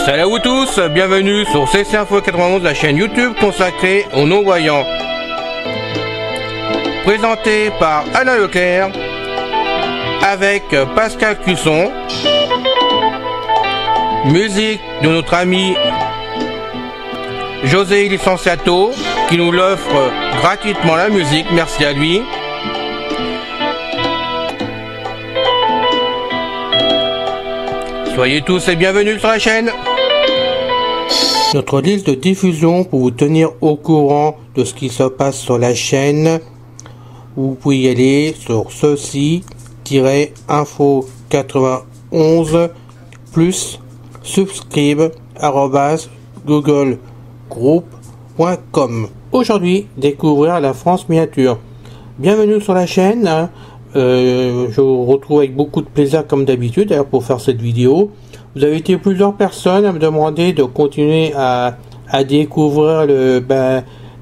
Salut à vous tous, bienvenue sur CC Info 91, la chaîne YouTube consacrée aux non-voyants. Présenté par Alain Leclerc, avec Pascal Cusson. Musique de notre ami José Licenciato, qui nous l'offre gratuitement la musique, merci à lui. Soyez tous et bienvenus sur la chaîne. Notre liste de diffusion pour vous tenir au courant de ce qui se passe sur la chaîne. Vous pouvez y aller sur ceci-info91 plus subscribe@googlegroup.com. Aujourd'hui, découvrir la France miniature. Bienvenue sur la chaîne. Je vous retrouve avec beaucoup de plaisir comme d'habitude d'ailleurs pour faire cette vidéo. Vous avez été plusieurs personnes à me demander de continuer à découvrir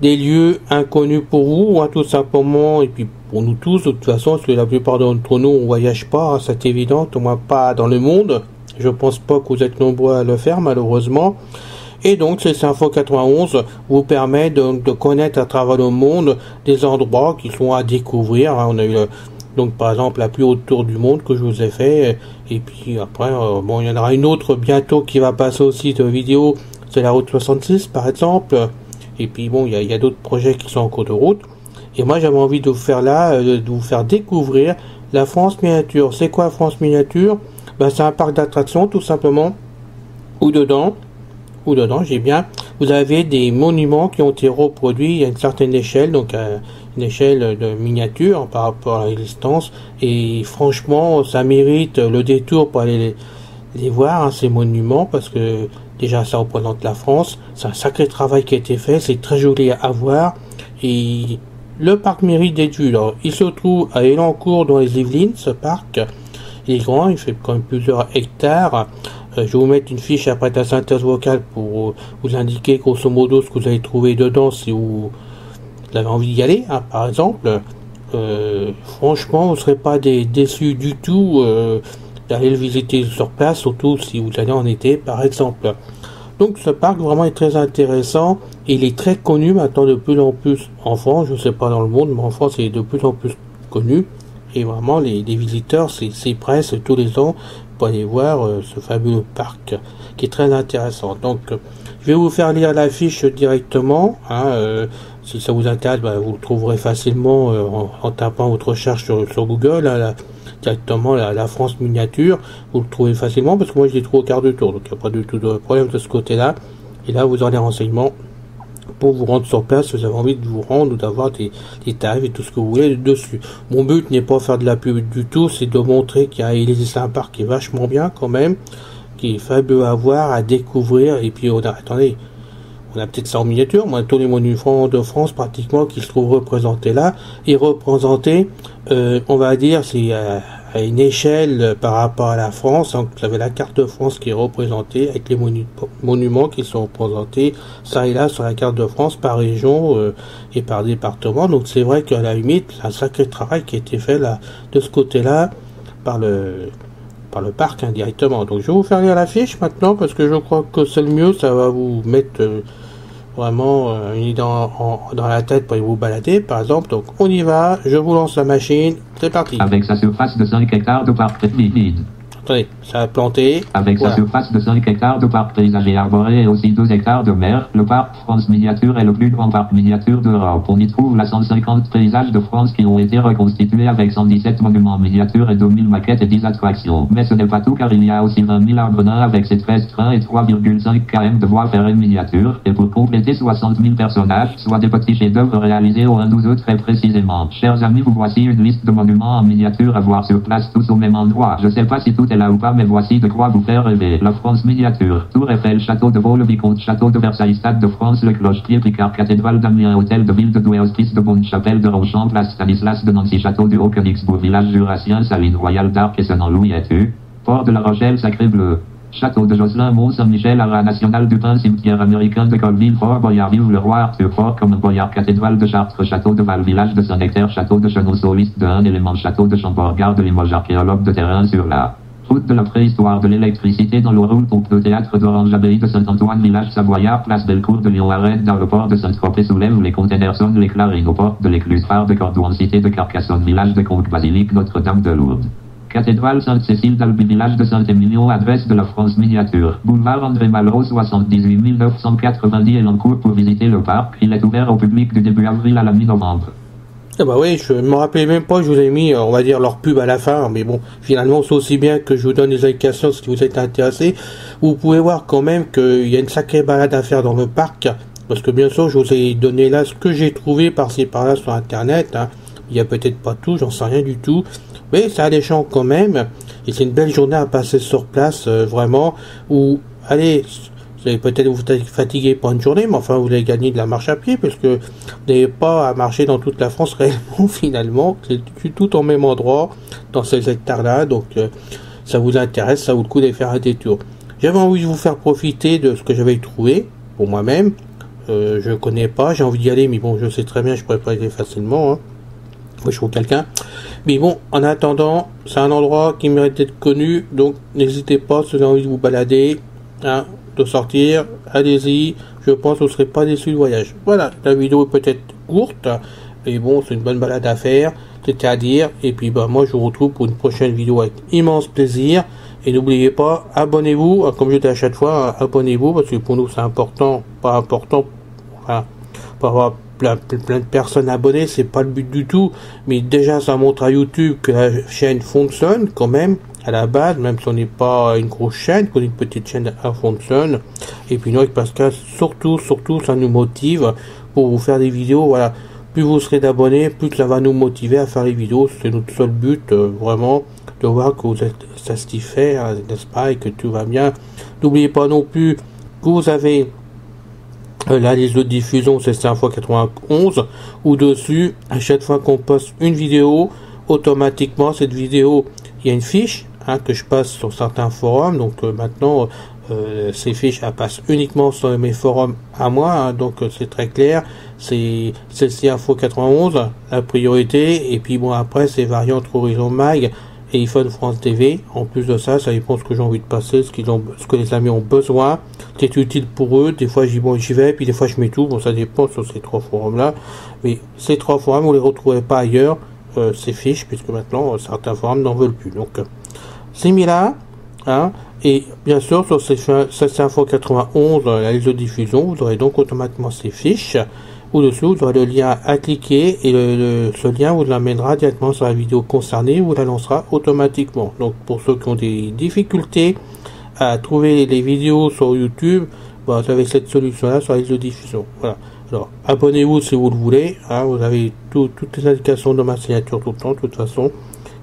des lieux inconnus pour vous, tout simplement, et puis pour nous tous de toute façon, parce que la plupart d'entre nous on voyage pas, c'est évident, au moins pas dans le monde. Je pense pas que vous êtes nombreux à le faire malheureusement. Et donc CC Info 91 vous permet de connaître à travers le monde des endroits qui sont à découvrir. On a eu donc par exemple la plus haute tour du monde que je vous ai fait, et puis après il y en aura une autre bientôt qui va passer aussi de vidéo, c'est la route 66 par exemple, et puis bon il y a d'autres projets qui sont en cours de route, et moi j'avais envie de vous faire de vous faire découvrir la France miniature. C'est quoi France miniature? C'est un parc d'attractions tout simplement, où dedans vous avez des monuments qui ont été reproduits à une certaine échelle, donc une échelle de miniature par rapport à l'existence, et franchement ça mérite le détour pour aller les voir, ces monuments, parce que déjà ça représente la France, c'est un sacré travail qui a été fait, c'est très joli à voir, et le parc mérite d'être vu. Alors, il se trouve à Elancourt dans les Yvelines, ce parc, il est grand, il fait quand même plusieurs hectares. Je vais vous mettre une fiche après de la synthèse vocale pour vous indiquer grosso modo ce que vous allez trouver dedans si vous avez envie d'y aller, par exemple. Franchement, vous ne serez pas déçus du tout d'aller le visiter sur place, surtout si vous allez en été par exemple. Donc ce parc vraiment est très intéressant, et il est très connu maintenant de plus en plus en France, je ne sais pas dans le monde, mais en France il est de plus en plus connu, et vraiment les visiteurs s'y pressent tous les ans pour aller voir ce fabuleux parc qui est très intéressant. Donc je vais vous faire lire la fiche directement, si ça vous intéresse, vous le trouverez facilement en tapant votre recherche sur Google, directement la France miniature, vous le trouvez facilement, parce que moi je l'ai trouvé au quart de tour, donc il n'y a pas du tout de problème de ce côté là. Et là vous aurez les renseignements pour vous rendre sur place si vous avez envie de vous rendre ou d'avoir des tarifs et tout ce que vous voulez dessus. Mon but n'est pas de faire de la pub du tout, c'est de montrer qu'il existe un parc qui est vachement bien quand même, qui est fabuleux à voir, à découvrir. Et puis attendez, on a peut-être ça en miniature, tous les monuments de France pratiquement qui se trouvent représentés là, et représentés, on va dire, c'est à une échelle par rapport à la France. Donc, vous avez la carte de France qui est représentée avec les monuments qui sont représentés ça et là sur la carte de France par région et par département. Donc c'est vrai qu'à la limite, c'est un sacré travail qui a été fait là de ce côté-là par le parc directement. Donc je vais vous faire lire la fiche maintenant, parce que je crois que c'est le mieux, ça va vous mettre vraiment une idée dans la tête pour vous balader par exemple. Donc on y va, je vous lance la machine, c'est parti. Avec sa surface de 5 hectares de parc vide. Attendez, ça a planté. Avec sa surface de 5 hectares de parc paysager arboré et aussi 12 hectares de mer, le parc France Miniature est le plus grand parc miniature d'Europe. On y trouve la 150 paysages de France qui ont été reconstitués avec 117 monuments miniatures et 2000 maquettes et 10 attractions. Mais ce n'est pas tout, car il y a aussi 20 000 arbres nains avec ses 13 trains et 3,5 km de voies ferrées miniatures, et pour compléter 60 000 personnages, soit des petits chefs-d'œuvre réalisés au 1 ou 2 très précisément. Chers amis, vous voici une liste de monuments en miniature à voir sur place, tous au même endroit. Je sais pas si tout est là ou pas, mais voici de quoi vous faire rêver. La France miniature: Tour Eiffel, Château de Vaux, le Vicomte, Château de Versailles, Stade de France, le Cloche-Pied, Picard, Cathédrale d'Amiens, Hôtel de Ville de Douai, Hospice de Bonne, Chapelle de Ronchamp, Place Stanislas de Nancy, Château du Haut-Königsbourg, Village jurassien, Saline Royale d'Arc et Saint-Louis. Es-tu Port de la Rochelle, Sacré-Bleu. Château de Josselin, Mont-Saint-Michel, Haras National du Pin, Cimetière américain de Colville, Fort Boyard, Vive-le-Roi, Arthur, Fort comme Boyard, Cathédrale de Chartres, Château de Val, Village de Saint-Nectaire, Château de Chenonceau, liste de 1 élément, Château de Chambord, Gare de Limoges, archéologue de terrain sur la route de la préhistoire de l'électricité dans l'Oroule, pompe de théâtre d'Orange, abbaye de Saint-Antoine, village savoyard, place Bellecour de Lyon, arrête dans le port de Saint-Tropez, soulève où les containers sonnent les clarines au port de l'Écluse, phare de Cordouan, cité de Carcassonne, village de Conques, basilique Notre-Dame de Lourdes. Cathédrale Sainte-Cécile d'Albi, village de Saint-Émilion, adresse de la France miniature. Boulevard André Malraux, 78 990 Elancourt pour visiter le parc. Il est ouvert au public du début avril à la mi-novembre. Ah bah oui, je me rappelais même pas, je vous ai mis, on va dire, leur pub à la fin, mais bon, finalement, c'est aussi bien que je vous donne les indications si vous êtes intéressé. Vous pouvez voir quand même qu'il y a une sacrée balade à faire dans le parc, parce que bien sûr, je vous ai donné là ce que j'ai trouvé par-ci par-là sur Internet, hein. Il y a peut-être pas tout, j'en sais rien du tout, mais c'est alléchant quand même, et c'est une belle journée à passer sur place, vraiment, où, allez, vous allez peut-être vous fatiguer pour une journée, mais enfin vous allez gagner de la marche à pied, parce que vous n'avez pas à marcher dans toute la France réellement, finalement, c'est tout au même endroit, dans ces hectares-là, donc ça vous intéresse, ça vaut le coup d'aller faire un détour. J'avais envie de vous faire profiter de ce que j'avais trouvé, pour moi-même, je connais pas, j'ai envie d'y aller, mais bon, je sais très bien, je pourrais pas y aller facilement, hein. Moi, je trouve quelqu'un. Mais bon, en attendant, c'est un endroit qui mérite d'être connu, donc n'hésitez pas, si vous avez envie de vous balader, hein, de sortir, allez-y, je pense que vous ne serez pas déçus du voyage. Voilà, la vidéo est peut-être courte, mais bon, c'est une bonne balade à faire, c'était à dire, et puis bah, moi je vous retrouve pour une prochaine vidéo avec immense plaisir, et n'oubliez pas, abonnez-vous, comme je dis à chaque fois, abonnez-vous, parce que pour nous c'est important, pas important, enfin, pour avoir plein de personnes abonnées, c'est pas le but du tout, mais déjà ça montre à YouTube que la chaîne fonctionne quand même à la base, même si on n'est pas une grosse chaîne, qu'on est une petite chaîne, elle fonctionne. Et puis nous avec Pascal, surtout ça nous motive pour vous faire des vidéos. Voilà, plus vous serez d'abonnés, plus ça va nous motiver à faire les vidéos. C'est notre seul but, vraiment, de voir que vous êtes satisfait, hein, n'est-ce pas, et que tout va bien. N'oubliez pas non plus que vous avez la liste de diffusion, c'est 5x91, où dessus, à chaque fois qu'on poste une vidéo, automatiquement cette vidéo, il y a une fiche, hein, que je passe sur certains forums. Donc maintenant ces fiches elles passent uniquement sur mes forums à moi, hein, donc c'est très clair, c'est celle-ci Info 91 la priorité, et puis bon après c'est variant entre Horizon Mag et iPhone France TV. En plus de ça, ça dépend ce que j'ai envie de passer, ce que les amis ont besoin, c'est utile pour eux. Des fois j'y vais, puis des fois je mets tout, bon ça dépend sur ces trois forums là, mais ces trois forums vous les retrouverez pas ailleurs, ces fiches, puisque maintenant certains forums n'en veulent plus. Donc c'est mis là, hein, et bien sûr sur cette Info 91 la liste de diffusion, vous aurez donc automatiquement ces fiches. Au-dessous, vous aurez le lien à cliquer, et ce lien vous l'amènera directement sur la vidéo concernée, vous la lancera automatiquement. Donc pour ceux qui ont des difficultés à trouver les vidéos sur YouTube, bah, vous avez cette solution là sur la liste de diffusion. Voilà. Alors abonnez-vous si vous le voulez, hein, vous avez toutes les indications de ma signature tout le temps de toute façon.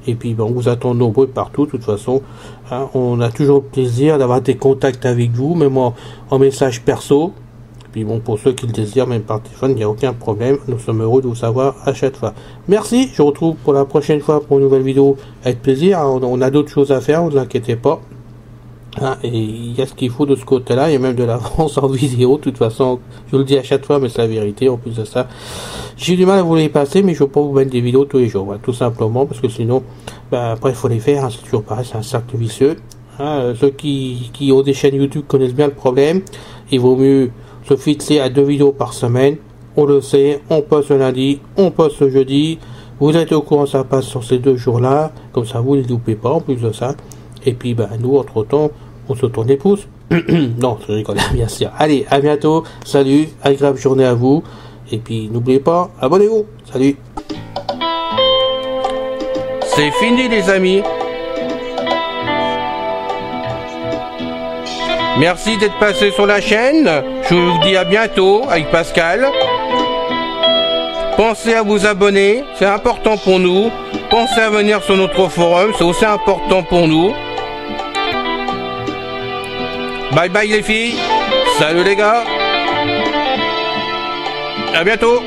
Et puis bon, on vous attend nombreux partout de toute façon, hein, on a toujours le plaisir d'avoir des contacts avec vous, même en message perso. Puis bon, pour ceux qui le désirent, même par téléphone, il n'y a aucun problème. Nous sommes heureux de vous savoir à chaque fois. Merci, je vous retrouve pour la prochaine fois pour une nouvelle vidéo avec plaisir. On a d'autres choses à faire, ne vous inquiétez pas. Hein, et il y a ce qu'il faut de ce côté-là, il y a même de l'avance en vidéo. De toute façon, je vous le dis à chaque fois, mais c'est la vérité. En plus de ça, j'ai du mal à vous les passer, mais je ne veux pas vous mettre des vidéos tous les jours. Voilà, tout simplement, parce que sinon, bah, après, il faut les faire. Hein, c'est toujours pareil, c'est un cercle vicieux. Hein, ceux qui ont des chaînes YouTube connaissent bien le problème. Il vaut mieux se fixer à 2 vidéos par semaine, on le sait, on poste le lundi, on poste le jeudi, vous êtes au courant, ça passe sur ces 2 jours-là, comme ça vous ne les loupez pas en plus de ça, et puis bah, nous, entre-temps, on se tourne les pouces, non, je rigole, bien sûr, allez, à bientôt, salut, agréable journée à vous, et puis n'oubliez pas, abonnez-vous, salut. C'est fini les amis. Merci d'être passé sur la chaîne. Je vous dis à bientôt avec Pascal. Pensez à vous abonner, c'est important pour nous. Pensez à venir sur notre forum, c'est aussi important pour nous. Bye bye les filles. Salut les gars. À bientôt.